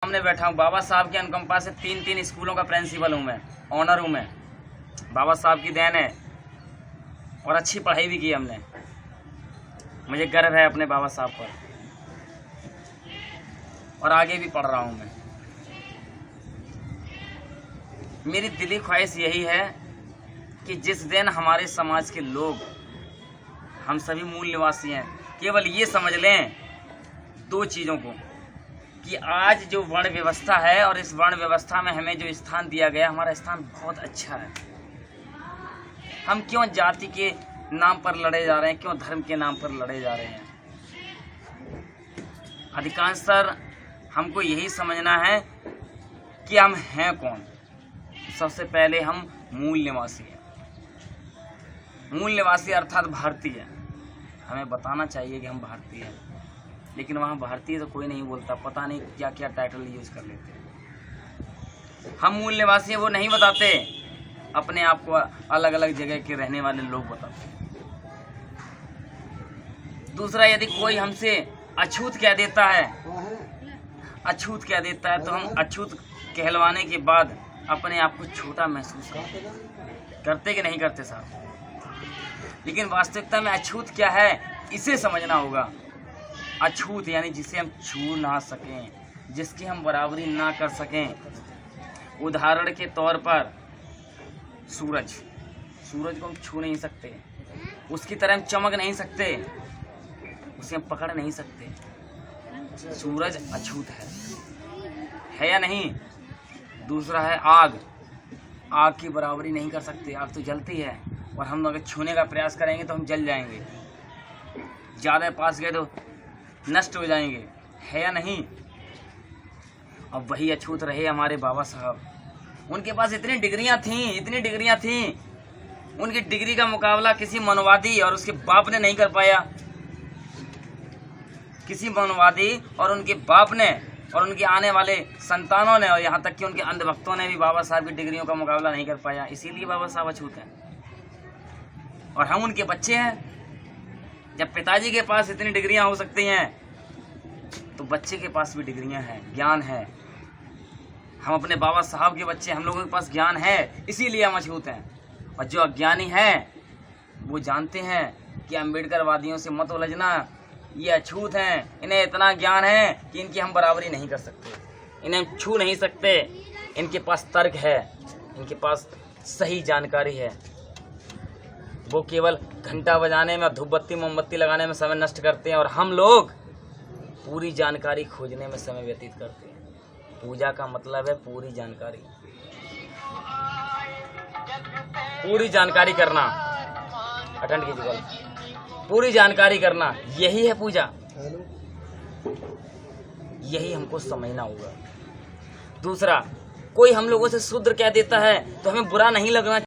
सामने बैठा हूँ। बाबा साहब के अनुकंपा से तीन स्कूलों का प्रिंसिपल हूँ मैं, ऑनर हूँ मैं। बाबा साहब की देन है और अच्छी पढ़ाई भी की हमने। मुझे गर्व है अपने बाबा साहब पर और आगे भी पढ़ रहा हूँ मैं। मेरी दिली ख्वाहिश यही है कि जिस दिन हमारे समाज के लोग, हम सभी मूल निवासी हैं, केवल ये समझ लें दो चीज़ों को कि आज जो वर्ण व्यवस्था है और इस वर्ण व्यवस्था में हमें जो स्थान दिया गया, हमारा स्थान बहुत अच्छा है। हम क्यों जाति के नाम पर लड़े जा रहे हैं, क्यों धर्म के नाम पर लड़े जा रहे हैं? अधिकांशतर हमको यही समझना है कि हम हैं कौन। सबसे पहले हम मूल निवासी हैं। मूल निवासी अर्थात भारतीय। हमें बताना चाहिए कि हम भारतीय हैं, लेकिन वहाँ भारतीय तो कोई नहीं बोलता, पता नहीं क्या क्या टाइटल यूज कर लेते हैं। हम मूल निवासी हैं वो नहीं बताते, अपने आप को अलग अलग जगह के रहने वाले लोग बताते हैं। दूसरा, यदि कोई हमसे अछूत कह देता है, तो हम अछूत कहलवाने के बाद अपने आप को छोटा महसूस करते कि नहीं करते साहब? लेकिन वास्तविकता में अछूत क्या है, इसे समझना होगा। अछूत यानी जिसे हम छू ना सकें, जिसकी हम बराबरी ना कर सकें। उदाहरण के तौर पर सूरज को हम छू नहीं सकते, उसकी तरह हम चमक नहीं सकते, उसे हम पकड़ नहीं सकते। सूरज अछूत है या नहीं? दूसरा है आग की बराबरी नहीं कर सकते। आग तो जलती है और हम अगर छूने का प्रयास करेंगे तो हम जल जाएंगे, ज़्यादा पास गए तो नष्ट हो जाएंगे, है या नहीं? अब वही अछूत रहे हमारे बाबा साहब। उनके पास इतनी डिग्रियां थीं, उनकी डिग्री का मुकाबला किसी मनवादी और उसके बाप ने नहीं कर पाया। किसी मनवादी और उनके बाप ने और उनके आने वाले संतानों ने और यहाँ तक कि उनके अंधभक्तों ने भी बाबा साहब की डिग्रियों का मुकाबला नहीं कर पाया। इसीलिए बाबा साहब अछूत हैं और हम उनके बच्चे हैं। जब पिताजी के पास इतनी डिग्रियां हो सकती हैं तो बच्चे के पास भी डिग्रियां हैं, ज्ञान है। हम अपने बाबा साहब के बच्चे, हम लोगों के पास ज्ञान है, इसीलिए हम अछूत हैं। और जो अज्ञानी हैं वो जानते हैं कि अम्बेडकर वादियों से मत उलझना, ये अछूत हैं, इन्हें इतना ज्ञान है कि इनकी हम बराबरी नहीं कर सकते, इन्हें हम छू नहीं सकते। इनके पास तर्क है, इनके पास सही जानकारी है। वो केवल घंटा बजाने में, धूप बत्ती मोमबत्ती लगाने में समय नष्ट करते हैं और हम लोग पूरी जानकारी खोजने में समय व्यतीत करते हैं। पूजा का मतलब है पूरी जानकारी करना। अटेंड कीजिए, पूरी जानकारी करना, यही है पूजा। यही हमको समझना होगा। दूसरा, कोई हम लोगों से शूद्र कह देता है तो हमें बुरा नहीं लगना